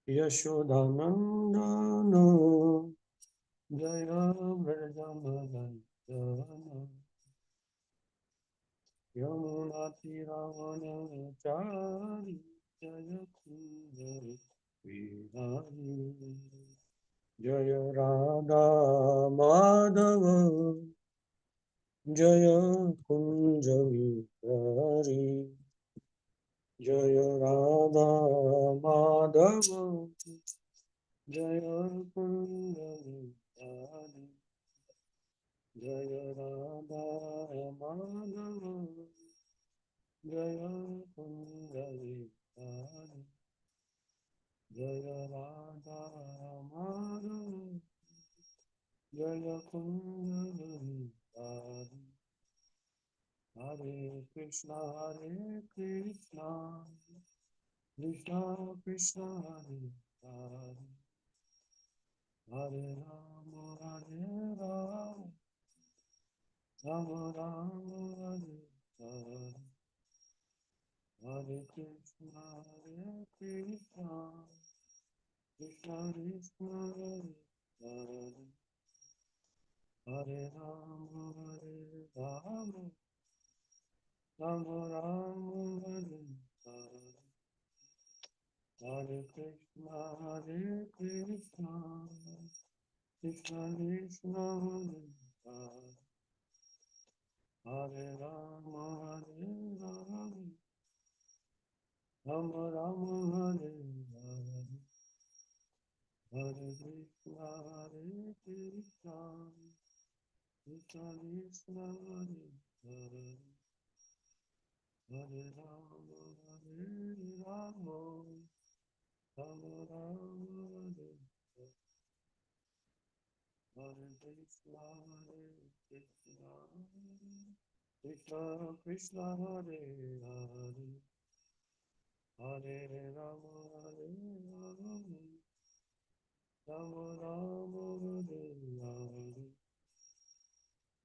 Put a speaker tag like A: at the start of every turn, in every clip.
A: Yashodanandana Jaya Vrajamandana Yamunatiravanachari Jaya Kundari Vihari Jaya Radha Madhava Jaya Kunjavihari Jaya Radha Madhava Jaya Kunjavihari Jaya Radha Madhava Jaya Kunjavihari Jaya Radha Madhava Jaya Kunjavihari Hare Krishna Krishna Krishna Hare Hare Rama Rama Rama Hare Hare Krishna Krishna Krishna Hare Hare Rama Rama Rama Hare Hare Krishna Krishna Krishna Hare Hare Rama Rama Rama Hare Hare Hare Krishna Krishna Krishna Hare Hare Rama Rama Rama Hare Hare Krishna Krishna Krishna Hare Hare Hare Rama Rama Rama Hare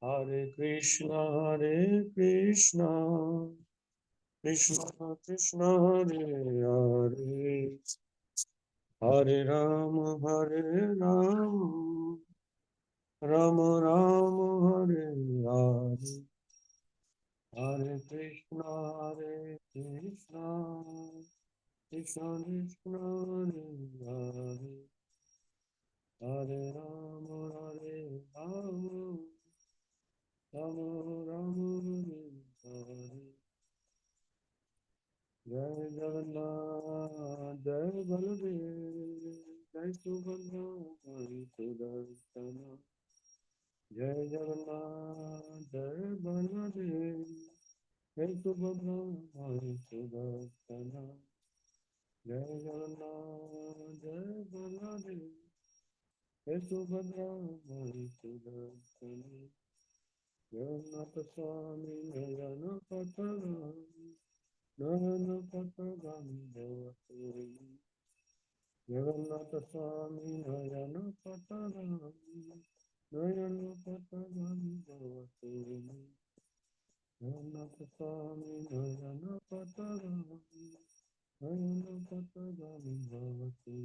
A: Hare Hare Krishna Krishna Krishna Hare Hare Hare Rama Rama Rama Hare Hare Hare Krishna Krishna Krishna Krishna Hare Hare Hare Rama Rama Rama Hare Hare Jai Jagannath Jai Baladev Jai Subhadra Jai Sudarsana Jai Jagannath Jai Baladev Jai Subhadra Jai Sudarsana Jai Jagannath Jai Baladev Jai Subhadra Jai Sudarsana Jagannath Swami Nayana Patharani Nayana Patharani Bhavati Jagannath Swami Nayana Patharani Nayana Patharani Bhavati Jagannath Swami Nayana Patharani Nayana Patharani Bhavati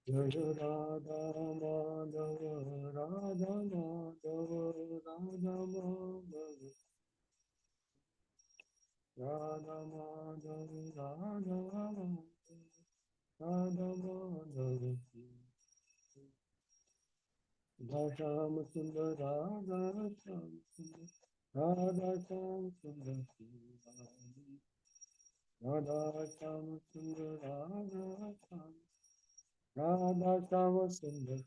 A: Jaya Radha Madhava Radha Madhava Radha Madhava Radha Madhava Radha Radha Madhava Sham Sundar Radha Sham Sundar Radha Sham Sundar Radha Sham Sundar Radha Sham Radha Sham Sundar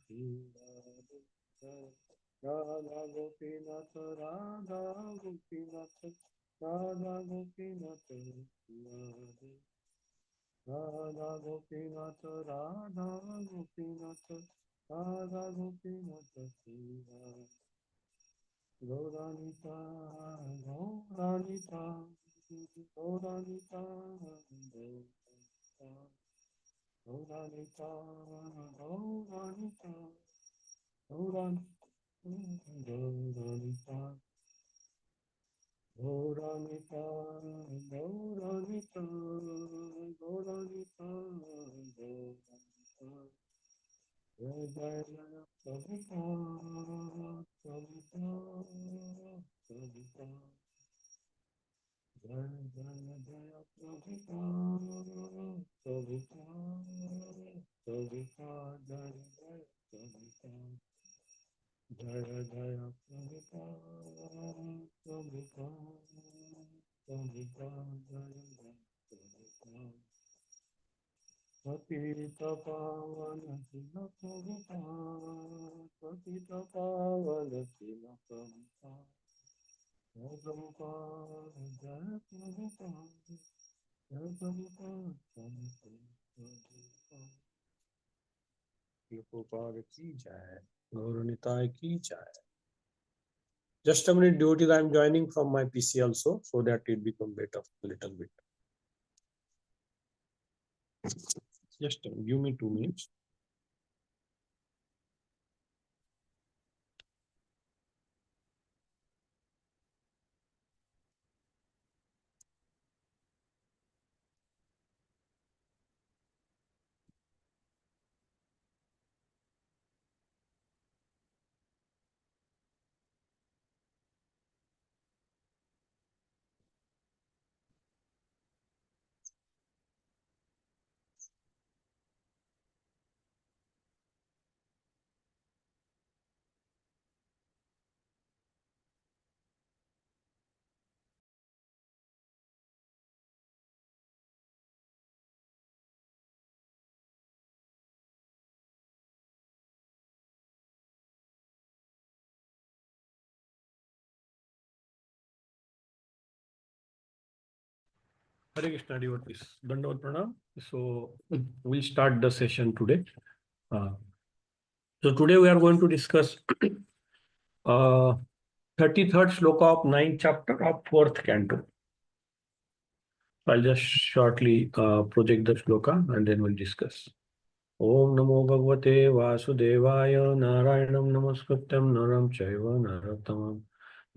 A: Radha Gopinath Radha Gopinath Radha Gopinath Radha Gopinath Radha Gopinath Radha Gopinath Gauranita Gauranita Gauranita Gauranita Gauranita Gauranita Gauranita Gauranita, Gauranita, Gauranita. Jai Jai Jaya Prabhupada, Prabhupada, Prabhupada. Jai Jaya Jaya Prabhupada, Prabhupada, Prabhupada, Jai Jaya Prabhupada. Jaya Jaya Prabhupada, Prabhupada, Prabhupada, Jaya Jaya Prabhupada. Patita Pavana Sila Prabhupada, Patita Pavana Sila Prabhupada. Jai Prabhupada, Jai Prabhupada, Jai Prabhupada, Jai Prabhupada. Prabhupada ki jai. Gauranitai ki jai. Just a minute, devotees, I am joining from my PC also, so that it become better a little bit. Just give me 2 minutes. Hare Krishna devotees, Dandavat Pranam. So we'll start the session today. So today we are going to discuss 33rd shloka of 9th chapter of 4th canto. I'll just shortly project the shloka and then we'll discuss. Om Namo Bhagavate Vasudevaya Narayanam Namaskrityam Naram Chaiva Narottamam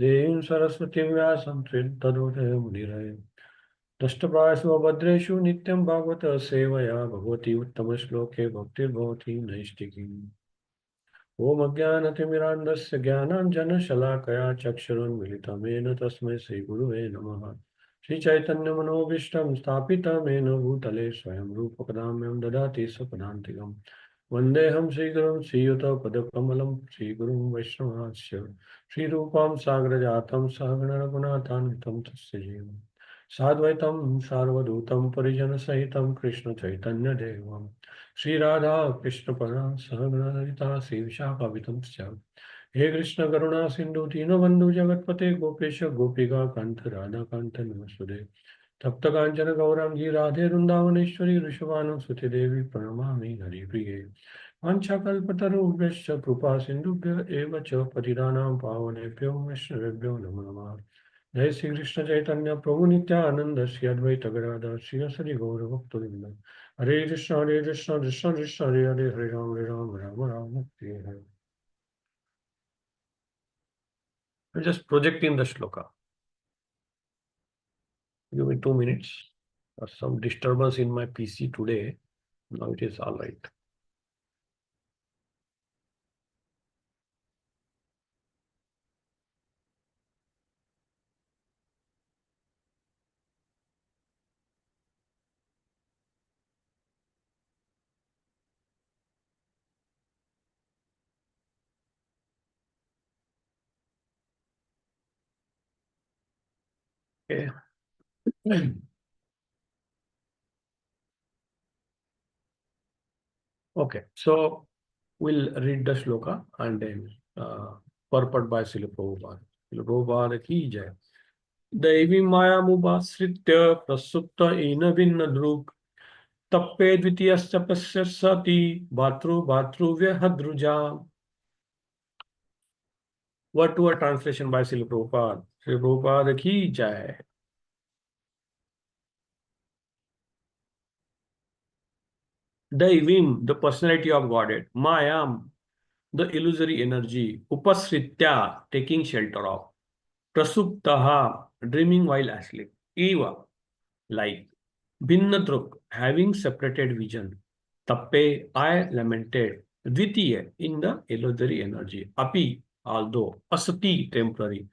A: Devim Saraswati Vyasam Tadotayam Nirayam Dashtaprasva Bhadreshu Nityam Bhagavata Sevaya Bhagavati Uttama Shloke Bhaktir Bhavati Naishtikim Om Ajnanatimirandasya Jnananjana Shalakaya Chaksharan Militamena Tasmai Sri Guruve Namaha Sri Chaitanya Manobishtam Sthapitam Ena Bhutale Swayam Rupakadamyam Dadati Sapadantikam Vandeham Sri Gurum Sri Yuta Padakamalam Sri Gurum Vaishnavasya Sri Rupam Sagrajatam Sahagana Raghunathan Tasya Jivam Sadvaitam Sarvadutam Parijana Sahitam Krishna Chaitanya Devam Sri Radha Krishna Pada Sahagana Lalita Sri Vishakhavitam Tsyam He Krishna Karuna Sindhu Dinabandhu Jagatpate Gopesha Gopika Kanta Radha Kanta Namastude Tapta Kanchana Gaurangi Radhe Vrindavaneshwari Rishabhanam Suti Devi Pranamami Hari Priye Vanchakalpatarubhyascha Krupa Sindhubhya Eva Cha Patidanam Pavanebhyo Vaishnavebhyo Namo Namah Jai Sri Krishna Chaitanya Prabhu Nityananda Sri Advaita Gadadhar Sri Asari Gaura Bhakta Hare Krishna, Krishna Krishna, Hare Hare, Hare Ram, Ram Ram, Hare Hare. I'm just projecting the shloka. Give me 2 minutes. There's some disturbance in my PC today. Now it is all right. Okay. Okay. So we'll read the shloka and then purport by Srila Prabhupada. Srila Prabhupada ki jai. Devi Maya Mubhasritya Prasupta Ena Vinna Druk Tappe Dvitiyasya Pasya Sati Bhatru Vyahadruja. Word to word translation by Srila Prabhupada. Srila Prabhupada ki jai. Daivim, the personality of Godhead. Mayam, the illusory energy. Upasritya, taking shelter of. Prasuptaha, dreaming while asleep. Eva, like Binnatruk, having separated vision. Tappe, I lamented. Dvitiya, in the illusory energy. Api, although. Asati, temporary.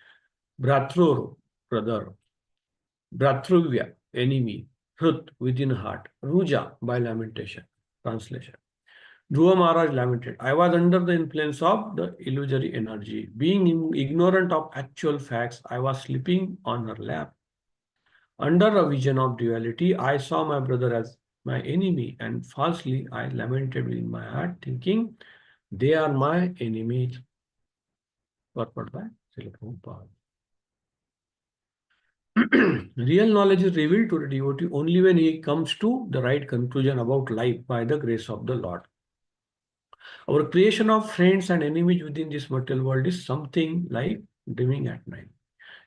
A: Bhratrur, brother. Bhratruvya, enemy. Hrut, within heart. Ruja, by lamentation. Translation. Dhruva Maharaj lamented, I was under the influence of the illusory energy. Being ignorant of actual facts, I was sleeping on her lap. Under a vision of duality, I saw my brother as my enemy, and falsely I lamented within my heart, thinking, they are my enemies. Purport by Srila Prabhupada. Real knowledge is revealed to the devotee only when he comes to the right conclusion about life by the grace of the Lord. Our creation of friends and enemies within this material world is something like dreaming at night.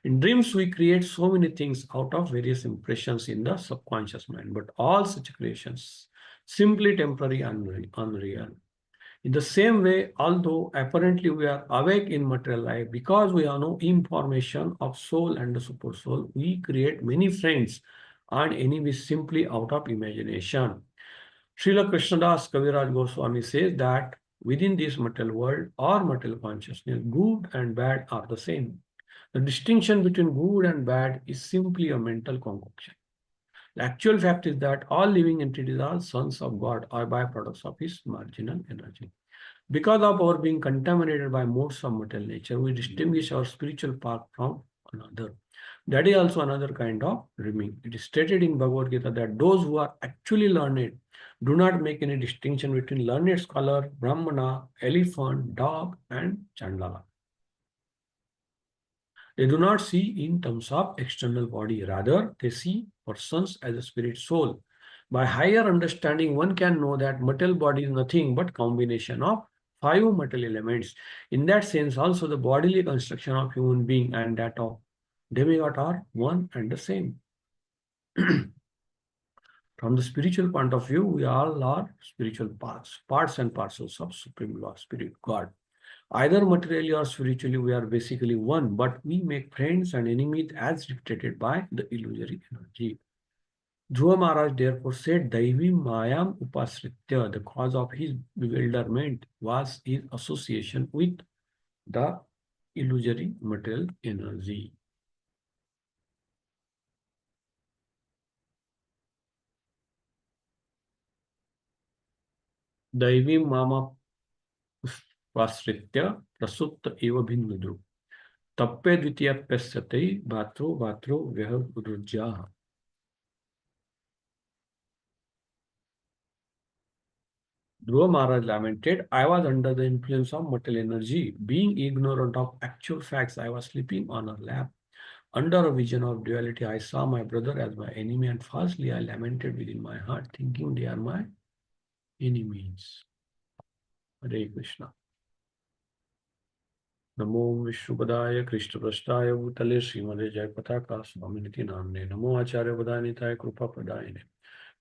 A: In dreams, we create so many things out of various impressions in the subconscious mind, but all such creations simply temporary and unreal. In the same way, although apparently we are awake in material life, because we have no information of soul and the super soul, we create many friends and enemies simply out of imagination. Srila Krishnadas Kaviraj Goswami says that within this material world or material consciousness, good and bad are the same. The distinction between good and bad is simply a mental concoction. The actual fact is that all living entities are sons of God or byproducts of his marginal energy. Because of our being contaminated by modes of material nature, we distinguish our spiritual path from another. That is also another kind of dreaming. It is stated in Bhagavad Gita that those who are actually learned do not make any distinction between learned scholar, Brahmana, elephant, dog, and Chandala. They do not see in terms of external body. Rather, they see persons as a spirit soul. By higher understanding, one can know that material body is nothing but combination of five material elements. In that sense, also the bodily construction of human being and that of demigod are one and the same. From the spiritual point of view, we all are spiritual parts and parcels of Supreme Lord, Spirit, God. Either materially or spiritually, we are basically one, but we make friends and enemies as dictated by the illusory energy. Dhruva Maharaj therefore said, Daivi Mayam Upasritya, the cause of his bewilderment was his association with the illusory material energy. Daivi Mama Upasritya Prasutta Eva Bhinnudru. Tappe Dvitiya Pesyate Bhatru Bhatru Vyah Urujyaha. Dhruva Maharaj lamented, I was under the influence of material energy. Being ignorant of actual facts, I was sleeping on her lap. Under a vision of duality, I saw my brother as my enemy, and falsely I lamented within my heart, thinking they are my enemies. Hare Krishna. Namo Vishnupadaya Krishna Prasthaya Bhutale Srimade Jayapataka Swaminiti Namne Namo Acharya Vadanitaya Krupa Pradayane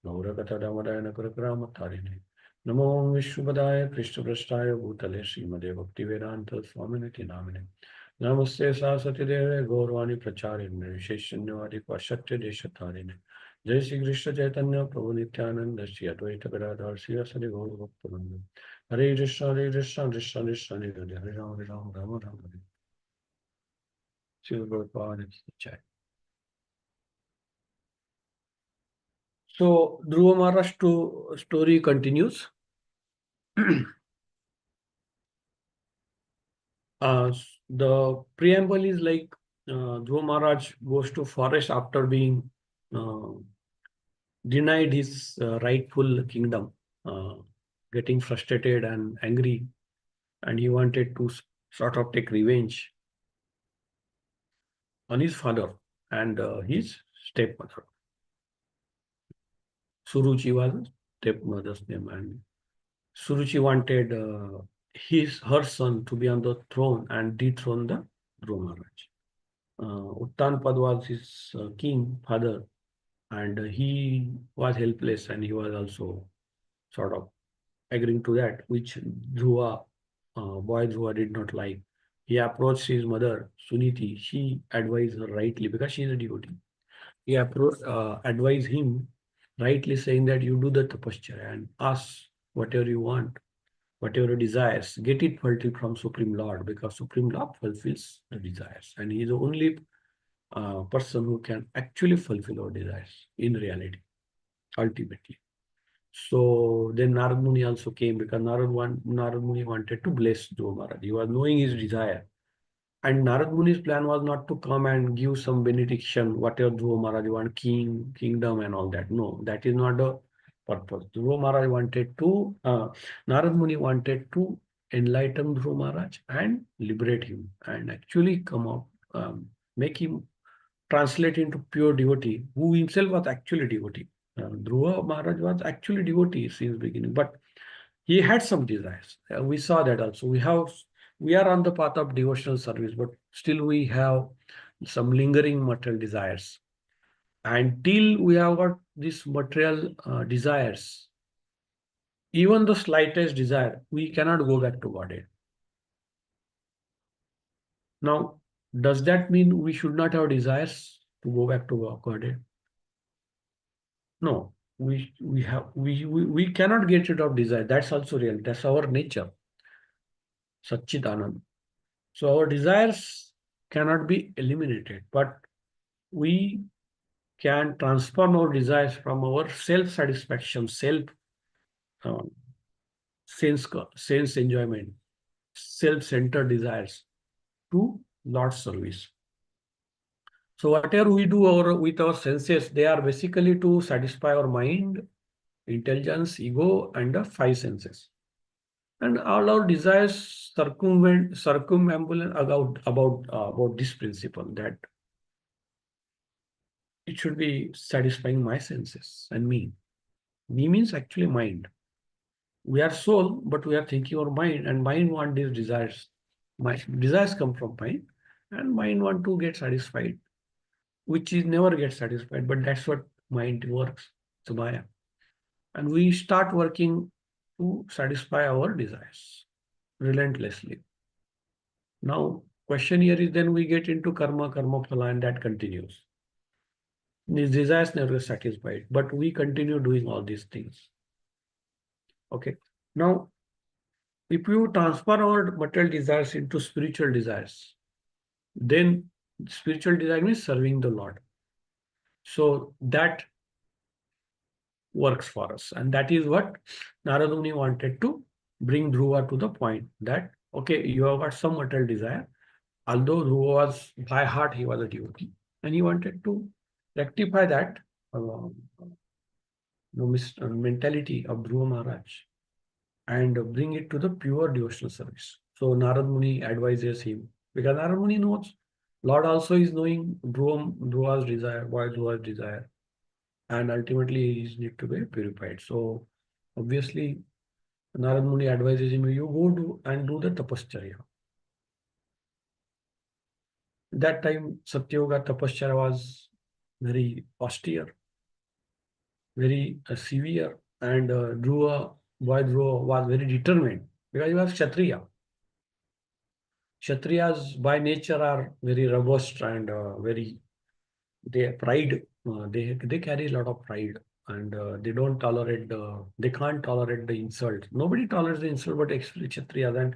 A: Gaurakata Damadayana Karakramatharine Namo Vishnupadaya Krishna Prasthaya Bhutale Srimade Bhaktivedanta Swaminiti Namne Namaste Saraswati Deve Gaurvani Pracharine Visheshanyavadi Pashatya Deshatharine Jai Shri Krishna Chaitanya Prabhu Nityananda Shri Advaita Gadadhar Shri Asadi Gaur Bhaktavinda Hare Krishna Krishna Krishna Hare Hare Hare Rama Rama Rama Hare Shri Prabhupada Jai. So Dhruva Maharaj story continues. The preamble is like Dhruva Maharaj goes to forest after being denied his rightful kingdom, getting frustrated and angry, and he wanted to sort of take revenge on his father and his stepmother. Suruchi was stepmother's name, and Suruchi wanted her son to be on the throne and dethrone the Dhruva Maharaj. Uttanpad was his king father, and he was helpless, and he was also sort of agreeing to that, which Dhruva, boy Dhruva did not like. He approached his mother, Suniti. She advised her rightly because she is a devotee. he advised him, rightly saying that you do the tapasya and ask whatever you want, whatever your desires, get it fulfilled from Supreme Lord, because Supreme Lord fulfills the desires, and he is the only person who can actually fulfill our desires in reality, ultimately. So then Narad Muni also came, because Narad Muni wanted to bless Dhruva Maharaj. He was knowing his desire. And Narad Muni's plan was not to come and give some benediction, whatever Dhruva Maharaj want, kingdom and all that. No, that is not the purpose. Narad Muni wanted to enlighten Dhruva Maharaj and liberate him and actually come out, make him translate into pure devotee, who himself was actually devotee. Dhruva Maharaj was actually devotee since beginning, but he had some desires. We saw that also. We are on the path of devotional service, but still we have some lingering material desires. Until we have got these material desires, even the slightest desire, we cannot go back to Godhead. Now, does that mean we should not have desires to go back to Godhead? No, we cannot get rid of desire. That's also real. That's our nature. Satchitanand. So our desires cannot be eliminated, but we can transform our desires from our self-satisfaction, uh, sense enjoyment, self-centered desires to Lord's service. So whatever we do with our senses, they are basically to satisfy our mind, intelligence, ego, and the five senses. And all our desires circumambulate about this principle, that it should be satisfying my senses and me. Me means actually mind. We are soul, but we are thinking our mind, and mind want these desires. My desires come from mind, and mind want to get satisfied, which is never get satisfied. But that's what mind works. It's Maya, and we start working to satisfy our desires relentlessly. Now, question here is, then we get into karma phala, and that continues. These desires never satisfied, but we continue doing all these things. Okay. Now, if you transfer our material desires into spiritual desires, then spiritual desire means serving the Lord. So that works for us. And that is what Narada Muni wanted to bring Dhruva to the point that, okay, you have got some material desire. Although Dhruva was, by heart, he was a devotee, and he wanted to rectify that mentality of Dhruva Maharaj and bring it to the pure devotional service. So Narad Muni advises him, because Narad Muni knows Lord also is knowing Dhruva's desire, why Dhruva's desire, and ultimately he need to be purified. So obviously Narad Muni advises him, you go do the tapascharya. That time Satyoga tapascharya was very austere, very severe, and Dhruva was very determined, because he was Kshatriya. Kshatriyas by nature are very robust and they carry a lot of pride, and they can't tolerate the insult. Nobody tolerates the insult but especially Kshatriyas, and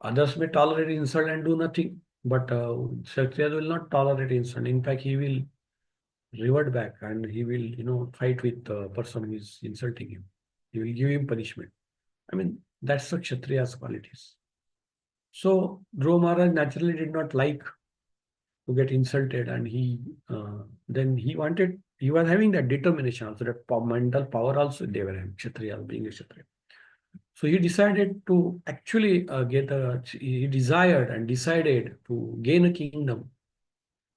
A: others may tolerate insult and do nothing, but Kshatriyas will not tolerate insult. In fact, he will revert back, and he will fight with the person who is insulting him. He will give him punishment. I mean, that's the Kshatriya's qualities. So Dhruva Maharaj naturally did not like to get insulted, and he was having that determination also, that mental power also they were having, Kshatriya, being a Kshatriya. So he decided to actually he desired and decided to gain a kingdom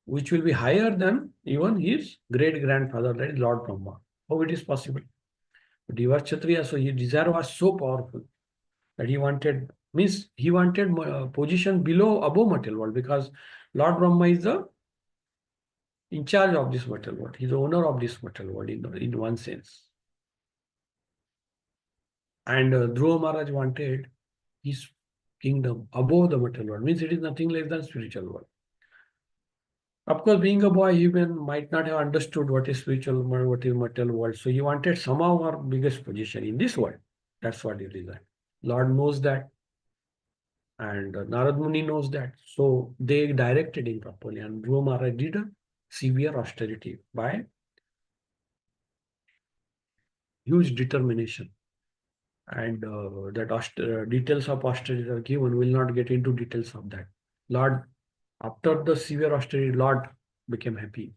A: which will be higher than even his great grandfather, that is Lord Brahma. How it is possible? But he was Kshatriya, so his desire was so powerful that he wanted position above material world, because Lord Brahma is the in charge of this material world. He's the owner of this material world in one sense. And Dhruva Maharaj wanted his kingdom above the material world, means it is nothing less than spiritual world. Of course, being a boy, he even might not have understood what is spiritual, what is material world. So he wanted somehow our biggest position in this world. That's what he desired. Lord knows that, and Narad Muni knows that. So they directed him properly, and Dhruva Maharaj did a severe austerity by huge determination. And that details of austerity are given. We'll not get into details of that. Lord, after the severe austerity, Lord became happy.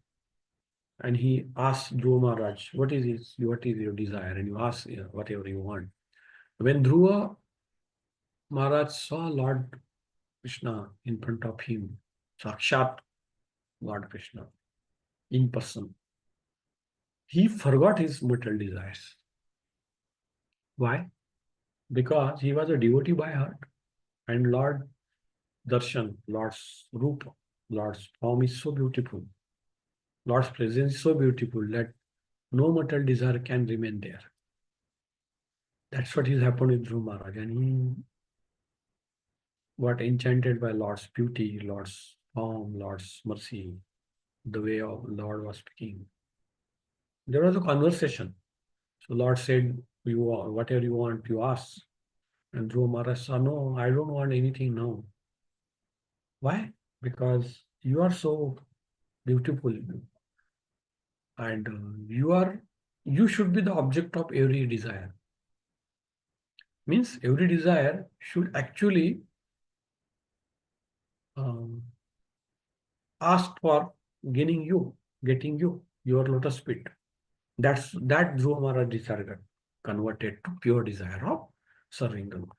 A: And he asked Dhruva Maharaj, what is your desire? And you ask whatever you want. When Dhruva Maharaj saw Lord Krishna in front of him, Sakshat Lord Krishna in person, he forgot his material desires. Why? Because he was a devotee by heart. And Lord Darshan, Lord's Rupa, Lord's form is so beautiful. Lord's presence is so beautiful that no material desire can remain there. That's what has happened with Dhruva Maharaj. And he got enchanted by Lord's beauty, Lord's form, Lord's mercy, the way of Lord was speaking. There was a conversation. So Lord said, whatever you want, you ask. And Dhruva Maharaj said, no, I don't want anything now. Why? Because you are so beautiful. And you should be the object of every desire. Means every desire should actually ask for getting you, your lotus feet. That Dhruva Maharaj desire got converted to pure desire of serving the Lord.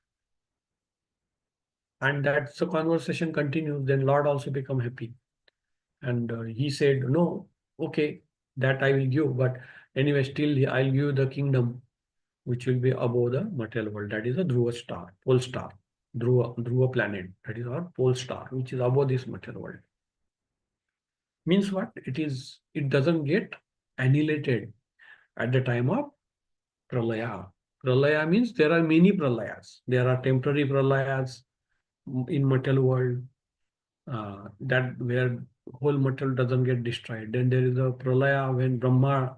A: And that's the conversation continues. Then Lord also become happy. And he said, no, okay, that I will give. But anyway, still I'll give you the kingdom, which will be above the material world. That is a Dhruva star, pole star, Dhruva planet. That is our pole star, which is above this material world. Means what? It doesn't get annihilated at the time of pralaya. Pralaya means there are many pralayas. There are temporary pralayas in material world, that where whole material doesn't get destroyed. Then there is a pralaya when Brahma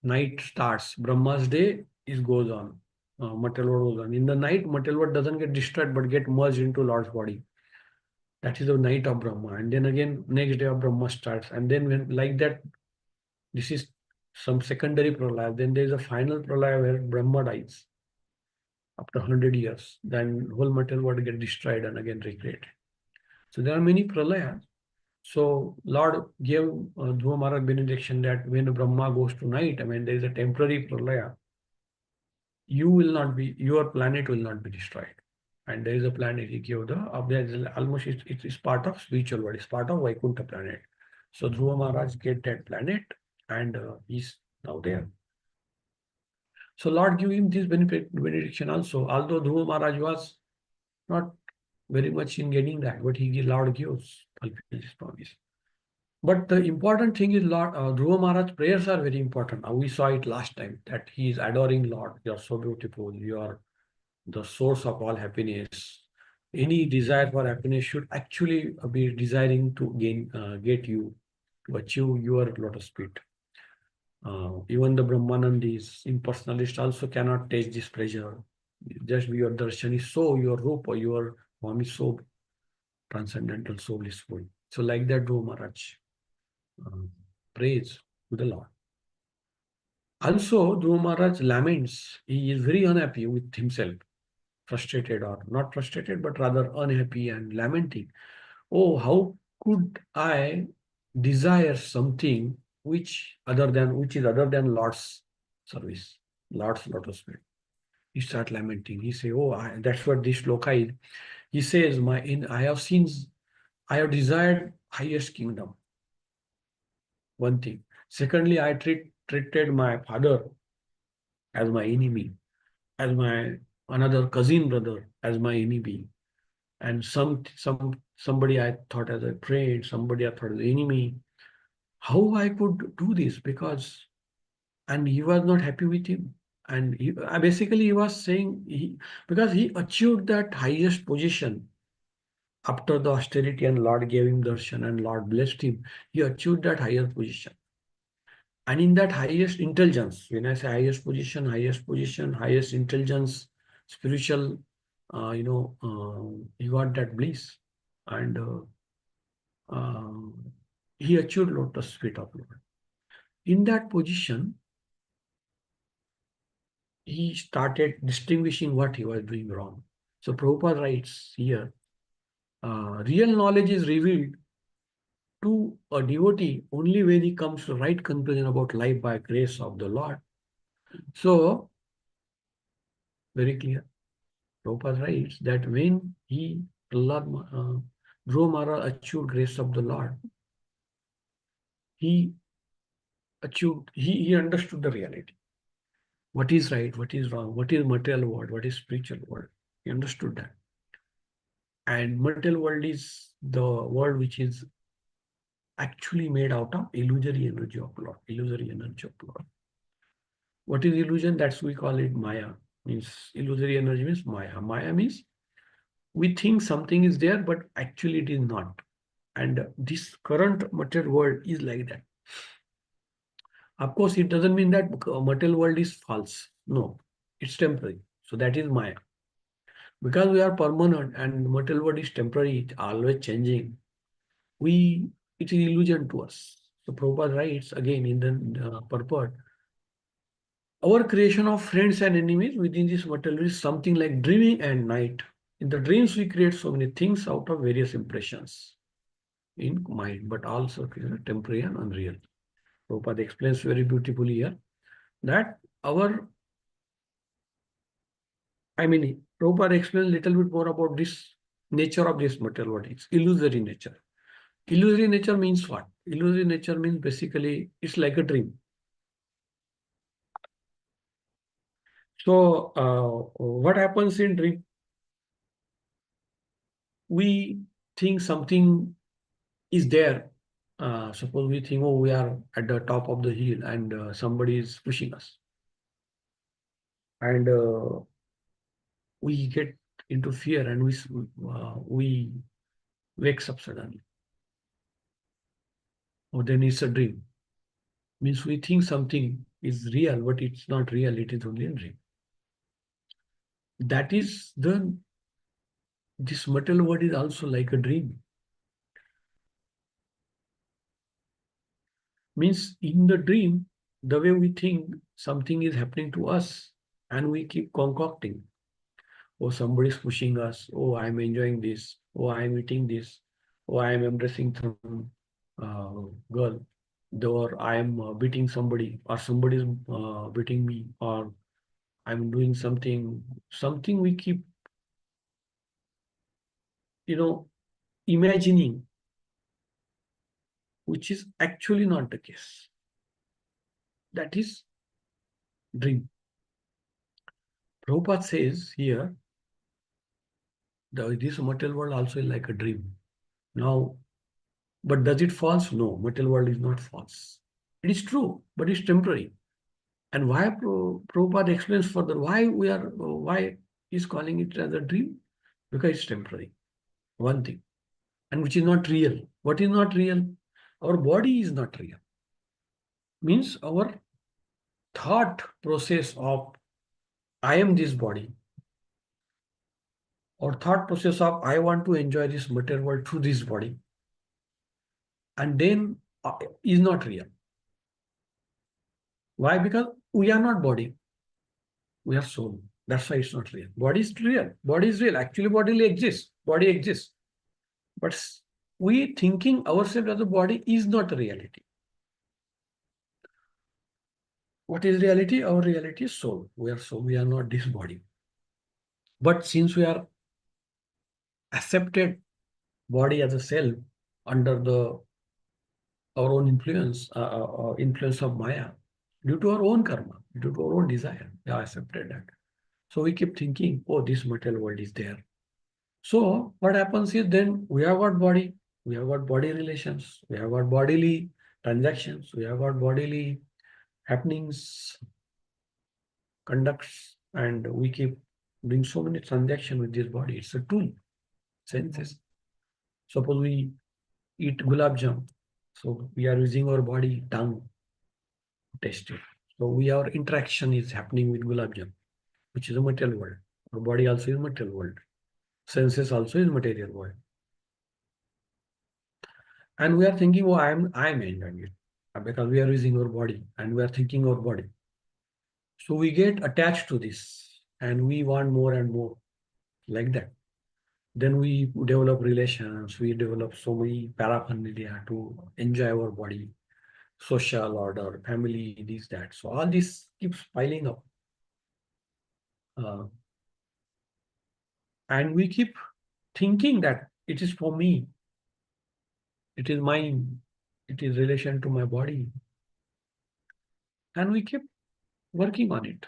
A: night starts. Brahma's day goes on. Material world goes on. In the night, material world doesn't get destroyed but get merged into Lord's body. That is the night of Brahma. And then again, next day of Brahma starts. And then when like that, this is some secondary pralaya. Then there is a final pralaya where Brahma dies after 100 years. Then whole material world get destroyed and again recreated. So there are many pralayas. So Lord gave Dhruva Maharaj benediction that when Brahma goes to night, I mean there is a temporary pralaya, your planet will not be destroyed. And there is a planet he gave almost it's part of spiritual world, it's part of Vaikuntha planet. So Dhruva Maharaj get that planet and he's now there. So Lord give him this benediction also, although Dhruva Maharaj was not very much in getting that, but Lord gives, fulfill his promise. But the important thing is Lord, Dhruva Maharaj's prayers are very important. We saw it last time that he is adoring Lord. You are so beautiful. You are the source of all happiness. Any desire for happiness should actually be desiring to get you to achieve your lotus feet. Even the Brahmanandis, impersonalists also cannot taste this pleasure. Just your darshan is so, your rupa, your form is so transcendental, so blissful. So like that, Dhruva Maharaj praise to the Lord. Also, Dhruva Maharaj laments. He is very unhappy with himself, frustrated or not frustrated, but rather unhappy and lamenting. Oh, how could I desire something which is other than Lord's service, Lord's lotus feet? He start lamenting. He say, oh, that's what this shloka is. He says, I have desired highest kingdom. One thing. Secondly, I treated my father as my enemy, as my another cousin brother as my enemy, and somebody I thought as a friend, somebody I thought as an enemy. How I could do this? And he was not happy with him. And basically he was saying because he achieved that highest position After the austerity and Lord gave him darshan and Lord blessed him, he achieved that higher position. And in that highest intelligence, when I say highest position, highest intelligence, spiritual, he got that bliss. And he achieved lotus feet of Lord. In that position, he started distinguishing what he was doing wrong. So Prabhupada writes here, real knowledge is revealed to a devotee only when he comes to right conclusion about life by grace of the Lord. So, very clear. Prabhupada writes that when Dhruva Maharaj achieved grace of the Lord, he he understood the reality. What is right, what is wrong, what is material world, what is spiritual world. He understood that. And material world is the world which is actually made out of illusory energy of Lord, illusory energy of Lord. What is illusion? That's we call it Maya. Means illusory energy means Maya. Maya means we think something is there, but actually it is not. And this current material world is like that. Of course, it doesn't mean that material world is false. No, it's temporary. So that is Maya. Because we are permanent and material world is temporary, it's always changing. It is illusion to us. So Prabhupada writes again in the purport, our creation of friends and enemies within this material is something like dreaming and night. In the dreams, we create so many things out of various impressions in mind, but also temporary and unreal. Prabhupada explains very beautifully here that Prabhupada explains a little bit more about this nature of this material world. It's illusory nature. Illusory nature means what? Illusory nature means basically it's like a dream. So what happens in dream? We think something is there. Suppose we think, oh, we are at the top of the hill and somebody is pushing us. And we get into fear and we wakes up suddenly. Or then it's a dream. Means we think something is real, but it's not real. It is only a dream. That is this material world is also like a dream. Means in the dream, the way we think something is happening to us and we keep concocting. Oh, somebody is pushing us. Oh, I'm enjoying this. Oh, I'm eating this. Oh, I'm embracing some girl. Or I'm beating somebody, or somebody is beating me, or I'm doing something we keep, imagining, which is actually not the case. That is dream. Prabhupada says here, this material world also is like a dream. Now, but does it false? No, material world is not false. It is true, but it's temporary. And why Prabhupada explains further why he's calling it as a dream? Because it's temporary. One thing. And which is not real. What is not real? Our body is not real. Means our thought process of I am this body, or thought process of I want to enjoy this material world through this body, and then is not real. Why? Because we are not body. We are soul. That's why it's not real. Body is real. Body is real. Actually, body exists. Body exists. But we thinking ourselves as a body is not a reality. What is reality? Our reality is soul. We are soul. We are not this body. But since we are accepted body as a self under our own influence of Maya, due to our own karma, due to our own desire, we are accepted that. So we keep thinking, oh, this material world is there. So what happens is then we have got body, we have got body relations, we have got bodily transactions, we have got bodily happenings, conducts, and we keep doing so many transactions with this body. It's a tool, senses. Suppose we eat gulab jam. So we are using our body, tongue, to taste it. So our interaction is happening with gulab jam, which is a material world. Our body also is material world. Senses also is material world. And we are thinking, oh, I'm enjoying it. Because we are using our body and we are thinking our body. So we get attached to this and we want more and more like that. Then we develop relations, we develop so many paraphernalia to enjoy our body, social order, family, this, that. So all this keeps piling up. Uh, and we keep thinking that it is for me, it is mine, it is relation to my body. And we keep working on it.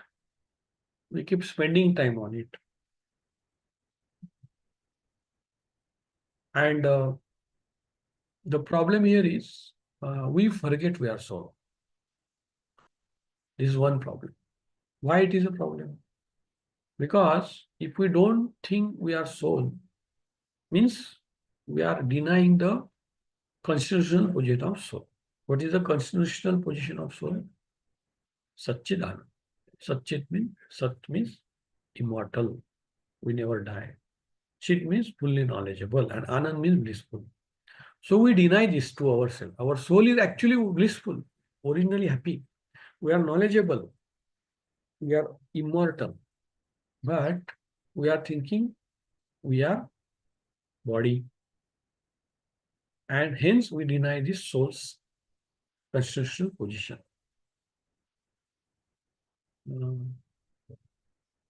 A: We keep spending time on it. And the problem here is we forget we are soul. This is one problem. Why it is a problem? Because if we don't think we are soul, means we are denying the constitutional position of soul. What is the constitutional position of soul? Satchidanand. Sat means immortal. We never die. Chit means fully knowledgeable, and Anand means blissful. So we deny this to ourselves. Our soul is actually blissful, originally happy. We are knowledgeable. We are immortal. But we are thinking we are body. And hence we deny this soul's constitutional position.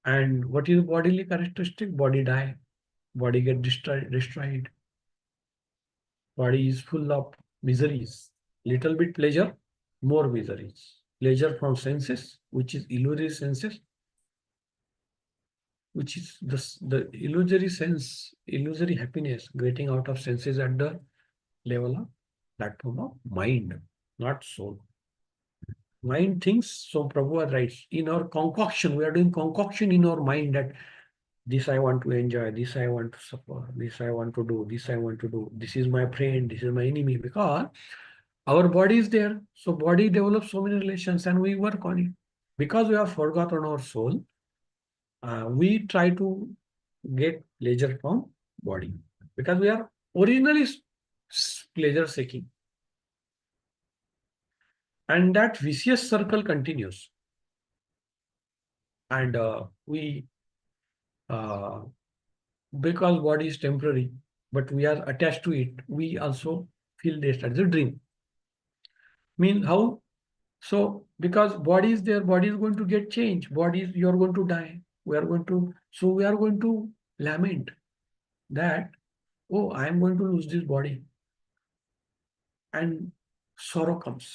A: And what is bodily characteristic? Body die. Body get destroyed. Body is full of miseries. Little bit pleasure, more miseries. Pleasure from senses, which is illusory senses, which is the illusory sense, illusory happiness getting out of senses at the level of platform of mind, not soul. Mind thinks, so Prabhupada writes, in our concoction, we are doing concoction in our mind that this I want to enjoy, this I want to suffer, this I want to do, this I want to do, this is my friend, this is my enemy, because our body is there. So body develops so many relations and we work on it. Because we have forgotten our soul, we try to get pleasure from body. Because we are originally pleasure seeking. And that vicious circle continues. And we, because body is temporary, but we are attached to it, we also feel this as a dream. Mean how? So because body is there, body is going to get changed. Body is, you are going to die. We are going to, so we are going to lament that, oh, I am going to lose this body. And sorrow comes.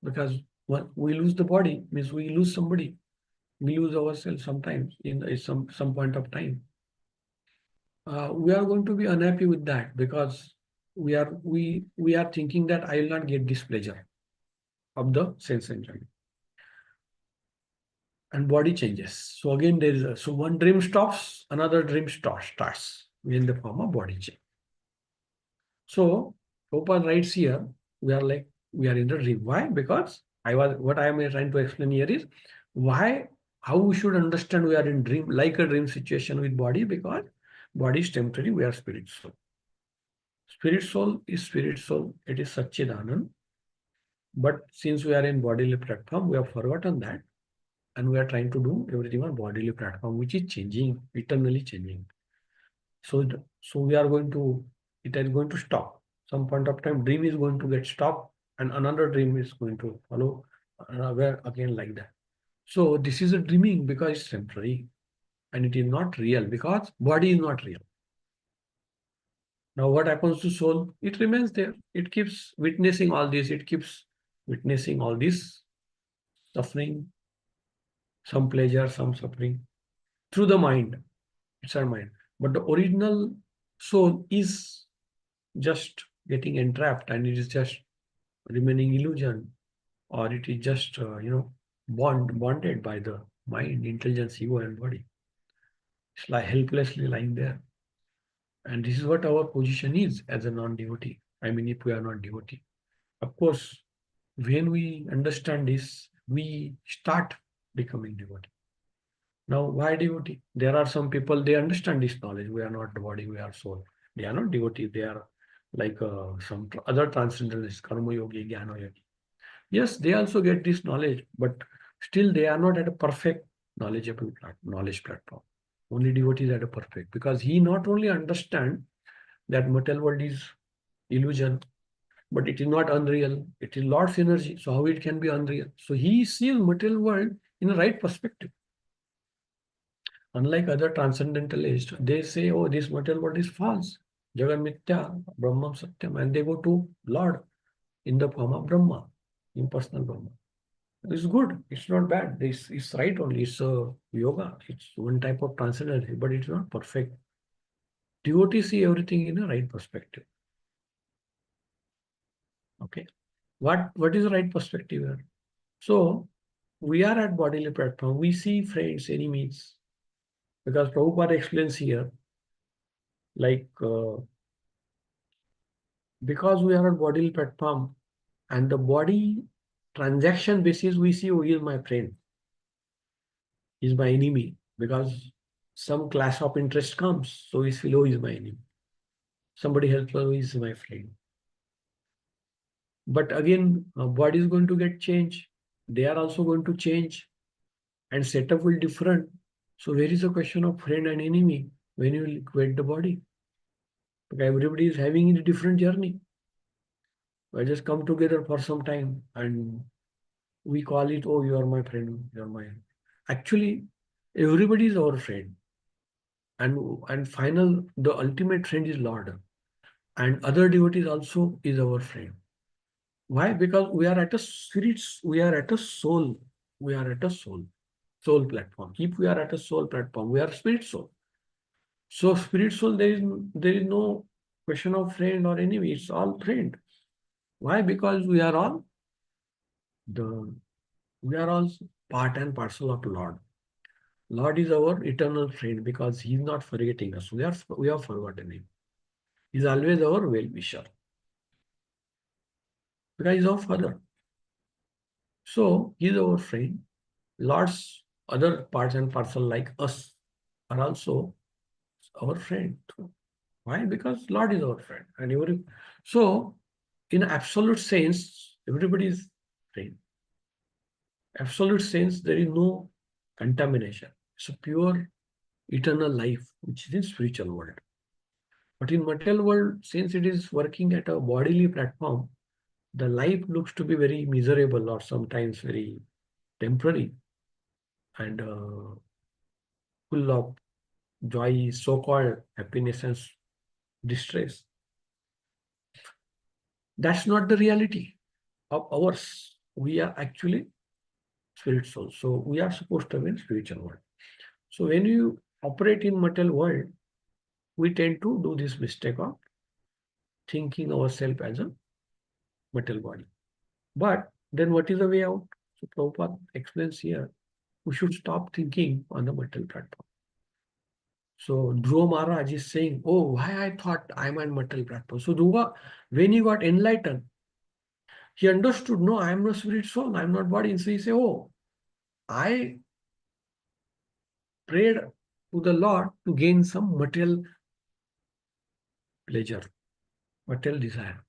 A: Because when we lose the body, means we lose somebody. We lose ourselves sometimes in some point of time. We are going to be unhappy with that because we are thinking that I will not get this pleasure of the sense enjoyment. And body changes. So again, there is so one dream stops, another dream starts in the form of body change. So Prabhupada writes here, we are in the dream. Why? Because what I am trying to explain here is how we should understand we are in dream, like a dream situation with body, because body is temporary, we are spirit soul. Spirit soul is spirit soul, it is Satchidanand. But since we are in bodily platform, we have forgotten that. And we are trying to do everything on bodily platform, which is changing, eternally changing. So we are going to, it is going to stop. Some point of time, dream is going to get stopped and another dream is going to follow where again like that. So this is a dreaming because it's temporary and it is not real because body is not real. Now what happens to soul? It remains there. It keeps witnessing all this. It keeps witnessing all this suffering, some pleasure, some suffering through the mind. It's our mind. But the original soul is just getting entrapped and it is just remaining illusion, or it is just, bonded by the mind, intelligence, ego and body. It's like helplessly lying there. And this is what our position is as a non-devotee. I mean, if we are not devotee. Of course, when we understand this, we start becoming devotee. Now, why devotee? There are some people, they understand this knowledge. We are not body, we are soul. They are not devotee. They are like some other transcendentalists, karma yogi, jnana yogi. Yes, they also get this knowledge, but still they are not at a perfect knowledge platform. Only devotees at a perfect, because he not only understand that material world is illusion, but it is not unreal. It is Lord's energy. So how it can be unreal? So he sees material world in a right perspective. Unlike other transcendentalists, they say, oh, this material world is false. Jagan Mithya, Brahman Satyam, and they go to Lord in the form of Brahma, impersonal Brahma. It's good. It's not bad. It's right only. It's a yoga. It's one type of transcendency, but it's not perfect. Devotees see everything in a right perspective. Okay. What is the right perspective here? So we are at bodily platform. We see friends, enemies, because Prabhupada explains here, like because we are at bodily platform and the body transaction basis, we see, oh, he is my friend, he is my enemy, because some class of interest comes, so we feel, oh, he is my enemy. Somebody helps, oh, he is my friend. But again, body is going to get changed. They are also going to change, and setup will different. So where is the question of friend and enemy when you liquidate the body? Because everybody is having a different journey. We just come together for some time and we call it, oh, you are my friend, you are my. Actually, everybody is our friend. And final, the ultimate friend is Lord. And other devotees also is our friend. Why? Because we are at a spirit, we are at a soul, we are at a soul platform. If we are at a soul platform, we are spirit soul. So spirit soul, there is no question of friend or enemy. It's all friend. Why? Because the we are all part and parcel of Lord. Lord is our eternal friend because He is not forgetting us. We have forgotten Him. He's always our well-wisher because He's our Father. So He is our friend. Lord's other parts and parcel like us are also our friend. Why? Because Lord is our friend. So in absolute sense, everybody is friend. Absolute sense, there is no contamination. It's a pure eternal life, which is in spiritual world. But in material world, since it is working at a bodily platform, the life looks to be very miserable or sometimes very temporary and full of joy, so-called happiness and distress. That's not the reality of ours. We are actually spirit souls. So we are supposed to be in spiritual world. So when you operate in material world, we tend to do this mistake of thinking ourselves as a material body. But then what is the way out? So Prabhupada explains here, we should stop thinking on the material platform. So Dhruva Maharaj is saying, oh, why I thought I'm on material platform. So Dhruva, when he got enlightened, he understood, no, I'm not spirit soul, I'm not body. So he said, oh, I prayed to the Lord to gain some material pleasure, material desire.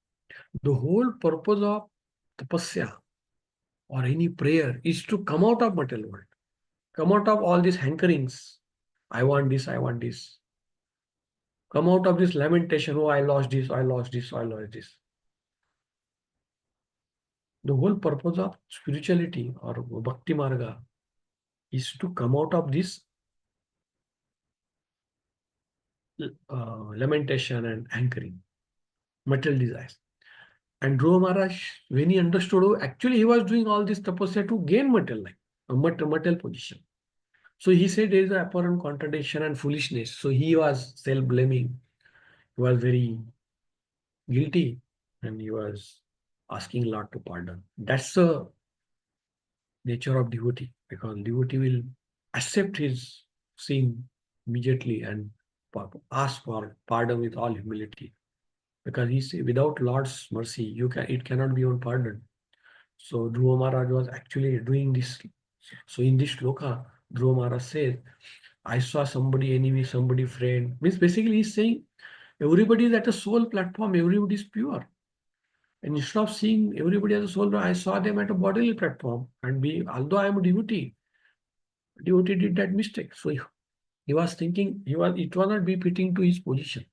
A: The whole purpose of tapasya or any prayer is to come out of material world, come out of all these hankerings. I want this, I want this. Come out of this lamentation, oh, I lost this, I lost this, I lost this. The whole purpose of spirituality or bhakti marga is to come out of this lamentation and anchoring, material desires. And Dhruva Maharaj, when he understood, oh, actually he was doing all this tapasya to gain material life, a material position. So he said there is an apparent contradiction and foolishness. So he was self-blaming. He was very guilty and he was asking Lord to pardon. That's the nature of devotee, because devotee will accept his sin immediately and ask for pardon with all humility. Because he said, without Lord's mercy, it cannot be on pardon. So Dhruva Maharaj was actually doing this. So in this shloka, Dhruva Maharaj says, I saw somebody enemy, somebody friend. Means basically he's saying everybody is at a soul platform, everybody is pure. And instead of seeing everybody as a soul, I saw them at a bodily platform. And although I am a devotee did that mistake. So he was thinking, it was not befitting to his position.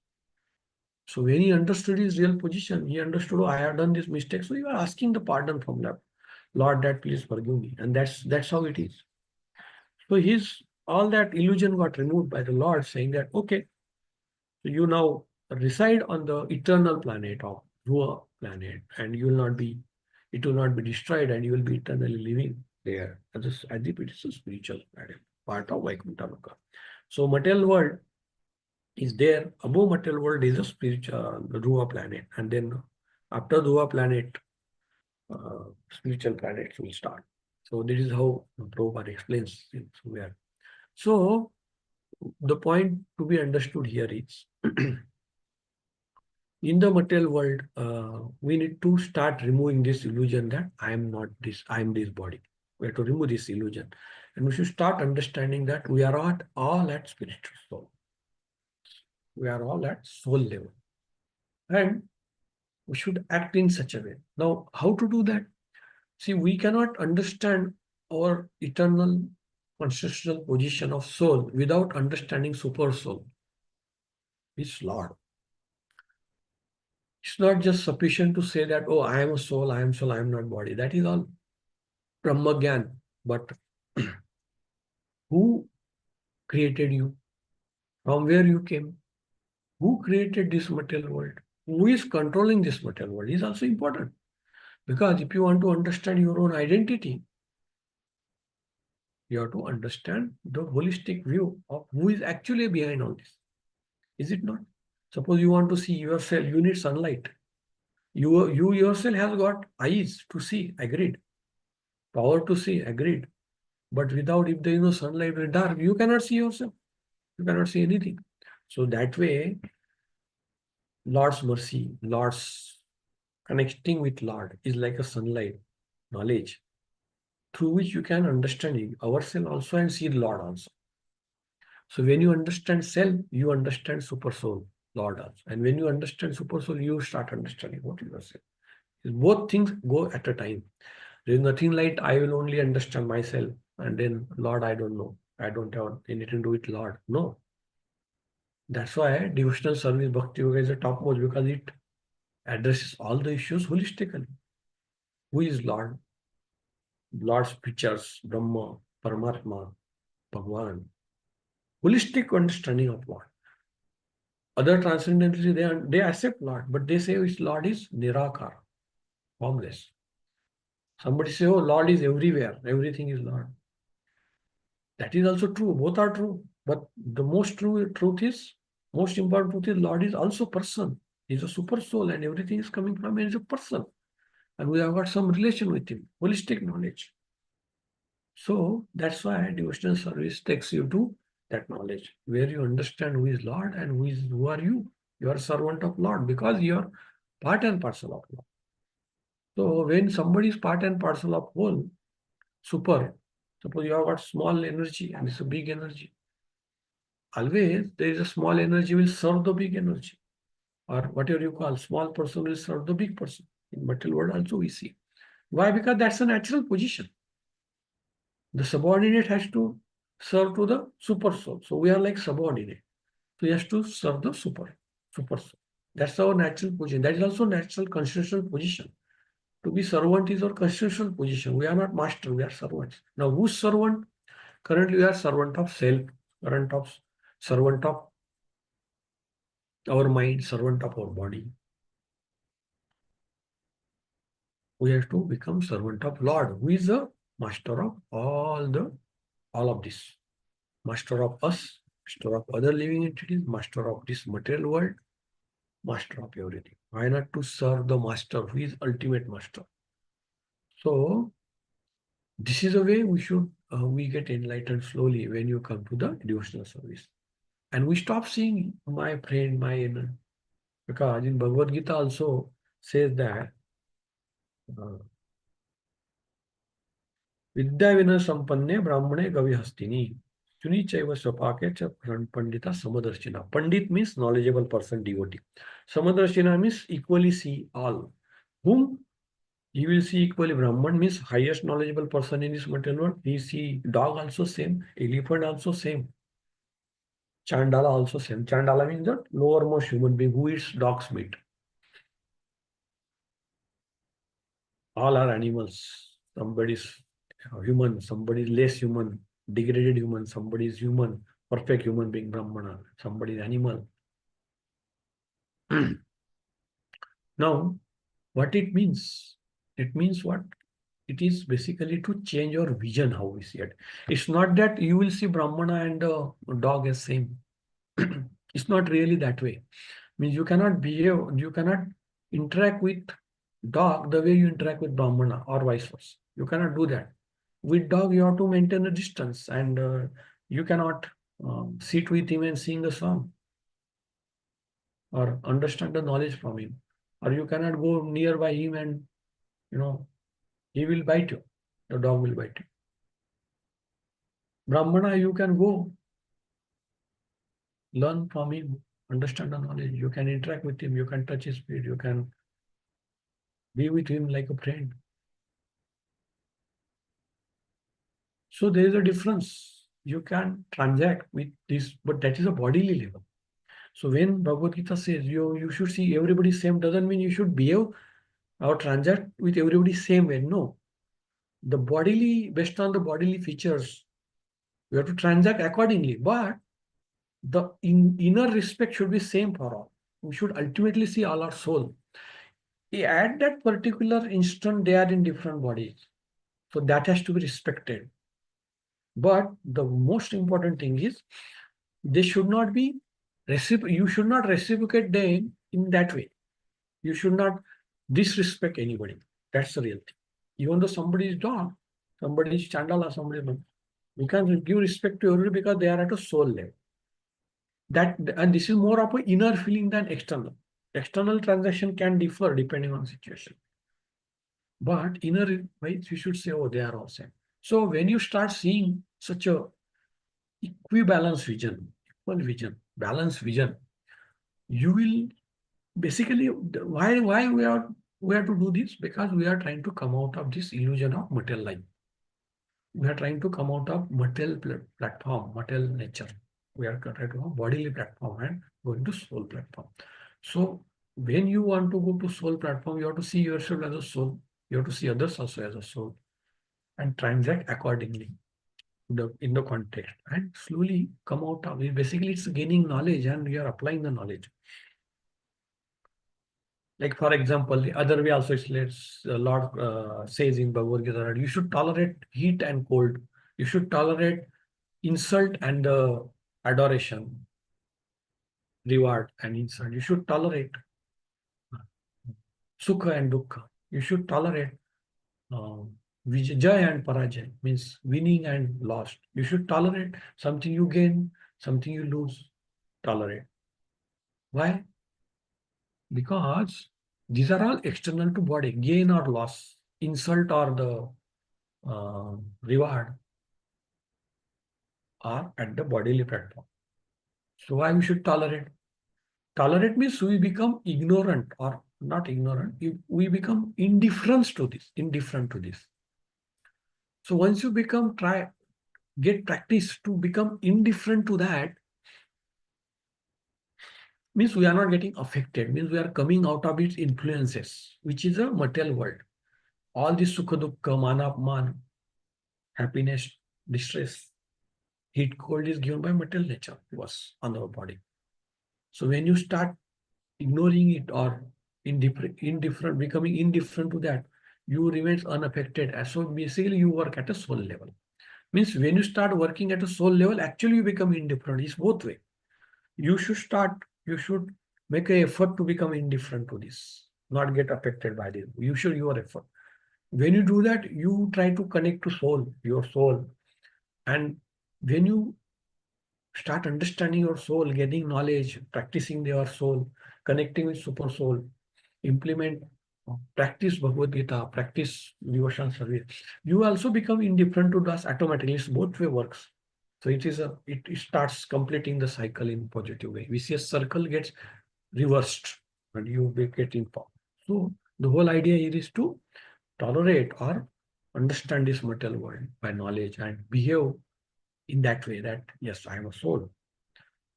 A: So when he understood his real position, he understood, oh, I have done this mistake. So he was asking the pardon from Lord. Lord, that please forgive me. And that's how it is. So all that illusion got removed by the Lord, saying that, okay, so you now reside on the eternal planet of Dhruva planet, and it will not be destroyed, and you will be eternally living there as if it is a spiritual planet, part of Vaikuntha Loka. So material world is there. Above material world is a spiritual Dhruva planet, and then after Dhruva planet, spiritual planets will start. So this is how Prabhupada explains it somewhere. So the point to be understood here is in the material world, we need to start removing this illusion that I am not this, I am this body. We have to remove this illusion. And we should start understanding that we are all at spiritual soul. We are all at soul level. And we should act in such a way. Now, how to do that? See, we cannot understand our eternal constitutional position of soul without understanding super soul. It's Lord. It's not just sufficient to say that, oh, I am a soul, I am soul, I am not body. That is all Brahma Gyan. But who created you? From where you came? Who created this material world? Who is controlling this material world is also important. Because if you want to understand your own identity, you have to understand the holistic view of who is actually behind all this. Is it not? Suppose you want to see yourself, you need sunlight. You yourself has got eyes to see, agreed. Power to see, agreed. But without, if there is no sunlight, it's dark, you cannot see yourself. You cannot see anything. So that way, Lord's mercy, Lord's connecting with Lord is like a sunlight, knowledge, through which you can understand ourselves also and see the Lord also. So when you understand self, you understand super soul, Lord also. And when you understand super soul, you start understanding what you yourself. Both things go at a time. There is nothing like I will only understand myself and then Lord, I don't know. I don't have anything to do with Lord. No. That's why devotional service Bhakti Yoga is the topmost because it addresses all the issues holistically. Who is Lord? Lord's features, Brahma, Paramatma, Bhagwan. Holistic understanding of Lord. Other transcendentalists, they accept Lord, but they say his Lord is Nirakar, formless. Somebody say, oh, Lord is everywhere. Everything is Lord. That is also true. Both are true. But the most important truth is Lord is also person. He's a super soul and everything is coming from him. He's a person. And we have got some relation with him, holistic knowledge. So that's why devotional service takes you to that knowledge, where you understand who is Lord and who are you. You are a servant of Lord because you are part and parcel of Lord. So when somebody is part and parcel of whole, super, suppose you have got small energy and it's a big energy. Always there is a small energy will serve the big energy. Or whatever you call small person will serve the big person. In material world also we see. Why? Because that's a natural position. The subordinate has to serve to the super soul. So we are like subordinate. So he has to serve the super soul. That's our natural position. That is also natural constitutional position. To be servant is our constitutional position. We are not master, we are servants. Now who's servant? Currently we are servant of self, servant of our mind, servant of our body. We have to become servant of Lord, who is the master of all of this. Master of us, master of other living entities, master of this material world, master of everything. Why not to serve the master who is ultimate master? So this is a way we get enlightened slowly when you come to the devotional service. And we stop seeing my friend, my inner. Because in Bhagavad Gita also says that uh, Vidya vina sampanne brahmane gavihastini. Suni chaiva swapake cha pandita samadarshina. Pandit means knowledgeable person, devotee. Samadarshina means equally see all. Whom he will see equally. Brahman means highest knowledgeable person in this material world. He see dog also same, elephant also same. Chandala also same. Chandala means the lowermost human being who eats dog's meat. All are animals. Somebody is human, somebody is less human, degraded human, somebody is human, perfect human being, Brahmana, somebody is animal. Now, what it means? It means what? It is basically to change your vision, how we see it. It's not that you will see Brahmana and dog as same. It's not really that way. Means you cannot behave, you cannot interact with dog the way you interact with Brahmana or vice versa. You cannot do that. With dog, you have to maintain a distance, and you cannot sit with him and sing a song or understand the knowledge from him. Or you cannot go nearby him and, you know, he will bite you. The dog will bite you. Brahmana, you can go learn from him, understand the knowledge. You can interact with him. You can touch his feet. You can be with him like a friend. So there is a difference. You can transact with this, but that is a bodily level. So when Bhagavad Gita says you should see everybody same, doesn't mean you should behave or transact with everybody same way. No. The bodily, based on the bodily features, you have to transact accordingly. But the inner respect should be same for all. We should ultimately see all our soul. At that particular instant, they are in different bodies. So that has to be respected. But the most important thing is they should not be you should not reciprocate them in that way. You should not disrespect anybody. That's the real thing. Even though somebody is dog, somebody is chandala, somebody is, you can give respect to everybody because they are at a soul level. That, and this is more of an inner feeling than external. External transaction can differ depending on situation. But inner ways, you should say, oh, they are all same. So when you start seeing such a equibalence vision, equal vision, balanced vision, you will basically, why we are to do this? Because we are trying to come out of this illusion of material life. We are trying to come out of material platform, material nature. We are trying to go bodily platform and going to soul platform. So when you want to go to soul platform, you have to see yourself as a soul. You have to see others also as a soul and transact accordingly in the context and slowly come out of it. Basically, it's gaining knowledge and we are applying the knowledge. Like for example, the other way also, it's Lord says in Bhagavad Gita, you should tolerate heat and cold. You should tolerate insult and adoration, reward and insult. You should tolerate sukha and dukkha. You should tolerate uh, jaya and parajay, means winning and loss. You should tolerate something you gain, something you lose. Tolerate. Why? Because these are all external to body, gain or loss, insult or the reward are at the bodily platform. So why we should tolerate? Tolerate means we become ignorant or not ignorant. We become indifferent to this, indifferent to this. So once you become get practice to become indifferent to that, means we are not getting affected, means we are coming out of its influences, which is a material world. All this sukha dukkha, mana apman, happiness, distress, heat, cold is given by material nature to us on our body. So when you start ignoring it or indifferent, becoming indifferent to that, you remain unaffected. So basically you work at a soul level. Means when you start working at a soul level, actually you become indifferent. It's both way. You should make an effort to become indifferent to this, not get affected by this. You should your effort. When you do that, you try to connect to soul, your soul. And when you start understanding your soul, gaining knowledge, practicing your soul, connecting with super soul, implement, practice Bhagavad Gita, practice devotion service. You also become indifferent to das automatically. It's both way works. So it starts completing the cycle in positive way. We see a circle gets reversed and you get informed. So the whole idea here is to tolerate or understand this material world by knowledge and behave in that way that yes, I am a soul.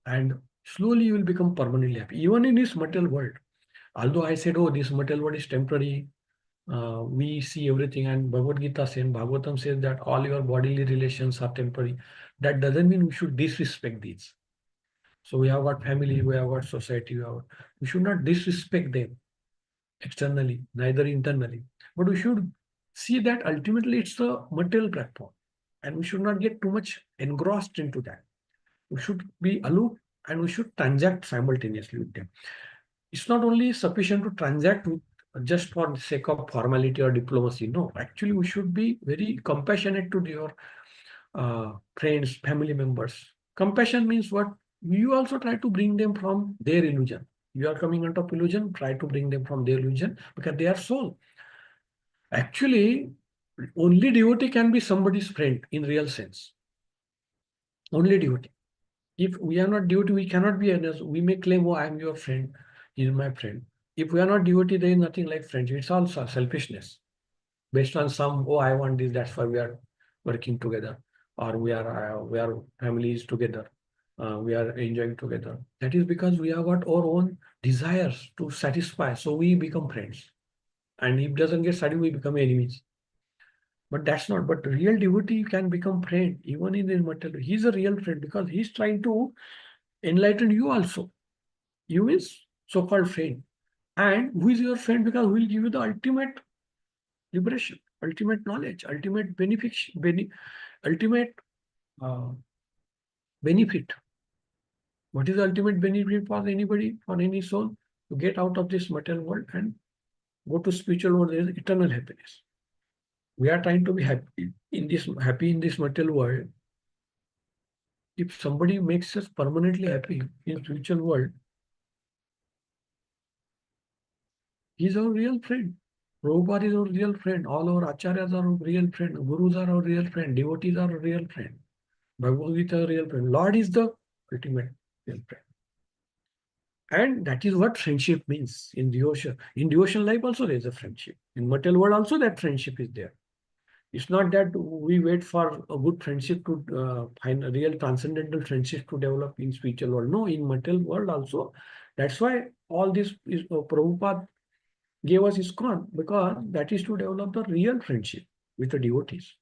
A: And slowly you will become permanently happy. Even in this material world, although I said, oh, this material world is temporary, we see everything, and Bhagavad Gita says, Bhagavatam says that all your bodily relations are temporary. That doesn't mean we should disrespect these. So we have got family, we have got society, we should not disrespect them externally, neither internally. But we should see that ultimately it's a material platform, and we should not get too much engrossed into that. We should be aloof and we should transact simultaneously with them. It's not only sufficient to transact with just for the sake of formality or diplomacy. No, actually, we should be very compassionate to your friends, family members. Compassion means what? You also try to bring them from their illusion. You are coming out of illusion, try to bring them from their illusion because they are soul. Actually, only devotee can be somebody's friend in real sense. Only devotee. If we are not devotee, we cannot be others. We may claim, oh, I am your friend, he is my friend. If we are not devotee, there is nothing like friendship. It's all selfishness. Based on some, oh, I want this, that's why we are working together. Or we are families together. We are enjoying together. That is because we have got our own desires to satisfy. So we become friends. And if doesn't get satisfied, we become enemies. But that's not. But real devotee can become friend, even in the material. He's a real friend because he's trying to enlighten you also. You is so-called friend. And who is your friend? Because who will give you the ultimate liberation, ultimate knowledge, ultimate benefit, ultimate uh, benefit. What is the ultimate benefit for anybody, for any soul? To get out of this material world and go to spiritual world. There is eternal happiness. We are trying to be happy in this material world. If somebody makes us permanently happy in spiritual world, he's our real friend. Prabhupada is our real friend. All our acharyas are our real friend. Gurus are our real friend. Devotees are our real friend. Bhagavad Gita is our real friend. Lord is the ultimate real friend. And that is what friendship means in devotion. In devotion life also there is a friendship. In material world also that friendship is there. It's not that we wait for a good friendship to find a real transcendental friendship to develop in spiritual world. No, in material world also. That's why all this is Prabhupada gave us ISKCON, because that is to develop the real friendship with the devotees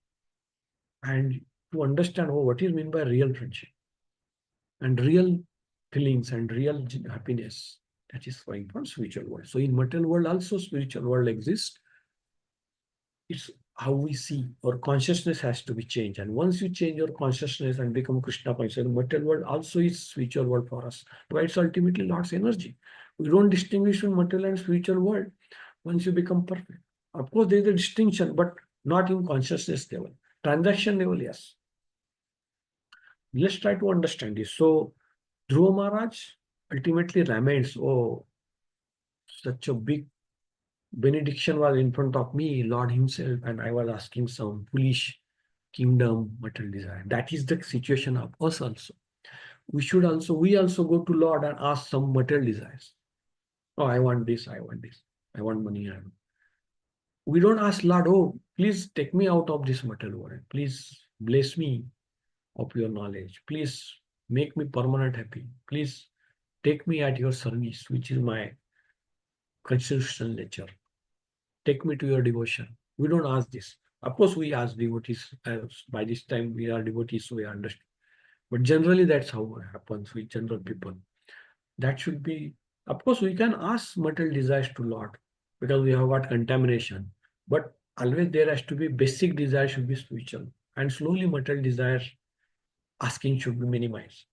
A: and to understand what is meant by real friendship and real feelings and real happiness that is going from spiritual world. So in material world also spiritual world exists. It's how we see. Our consciousness has to be changed. And once you change your consciousness and become Krishna conscious, the material world also is spiritual world for us. But it's ultimately Lord's energy. We don't distinguish between material and spiritual world once you become perfect. Of course, there is a distinction, but not in consciousness level. Transaction level, yes. Let's try to understand this. So, Dhruva Maharaj ultimately laments, oh, such a big benediction was in front of me, Lord himself, and I was asking some foolish kingdom, material desire. That is the situation of us also. We also go to Lord and ask some material desires. Oh, I want this, I want this, I want money. We don't ask Lord, oh, please take me out of this material world. Please bless me of your knowledge. Please make me permanent happy. Please take me at your service, which is my constitutional nature. Take me to your devotion. We don't ask this. Of course, we ask devotees. By this time, we are devotees, so we understand. But generally, that's how it happens with general people. That should be, of course, we can ask material desires to Lord because we have got contamination. But always there has to be basic desire should be spiritual. And slowly material desire asking should be minimized.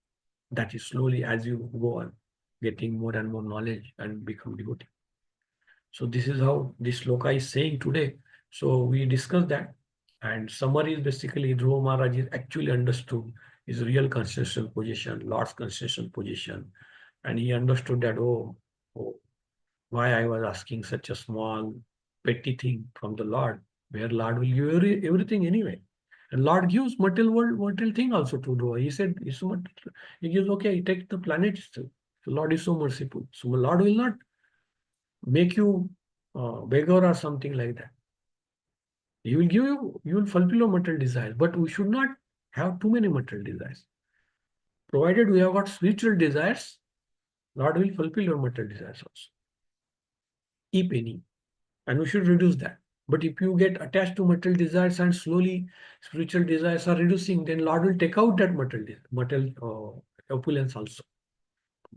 A: That is slowly as you go on, getting more and more knowledge and become devotee. So this is how this sloka is saying today. So we discussed that. And summary is basically Dhruva Maharaj is actually understood his real constitutional position, Lord's constitutional position. And he understood that, oh, why I was asking such a small, petty thing from the Lord, where Lord will give everything anyway. And Lord gives material world, material thing also to do. He said, he gives, okay, take the planets too. So Lord is so merciful. So Lord will not make you beggar or something like that. He will give you, you will fulfill your material desires, but we should not have too many material desires. Provided we have got spiritual desires, Lord will fulfill your material desires also, if any, and we should reduce that. But if you get attached to material desires and slowly spiritual desires are reducing, then Lord will take out that material opulence also,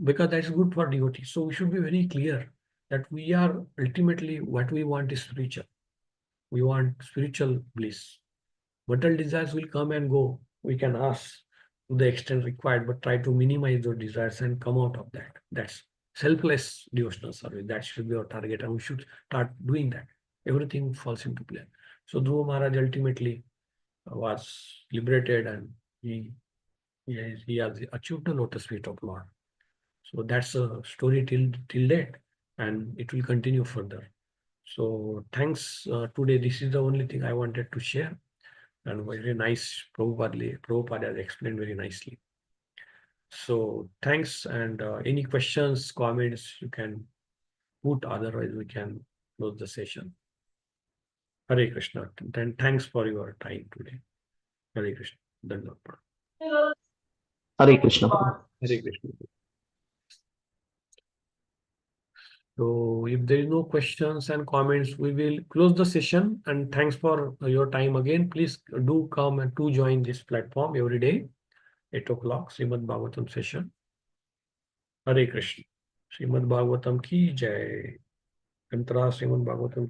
A: because that's good for devotee. So we should be very clear that we are ultimately what we want is spiritual. We want spiritual bliss. Material desires will come and go. We can ask to the extent required, but try to minimize those desires and come out of that. That's selfless devotional service. That should be our target, and we should start doing that. Everything falls into place. So Dhruva Maharaj ultimately was liberated, and he has achieved the lotus feet of Lord. So that's a story till date, and it will continue further. So thanks today. This is the only thing I wanted to share, and very nice. Prabhupada has explained very nicely. So thanks, and any questions, comments you can put. Otherwise, we can close the session. Hare Krishna. Then thanks for your time today. Hare Krishna. Dandavad.
B: Hare Krishna.
A: Hare Krishna. So if there is no questions and comments, we will close the session. And thanks for your time again. Please do come and to join this platform every day, 8 o'clock, Srimad Bhagavatam session. Hare Krishna. Srimad Bhagavatam ki jai. Antara Srimad Bhagavatam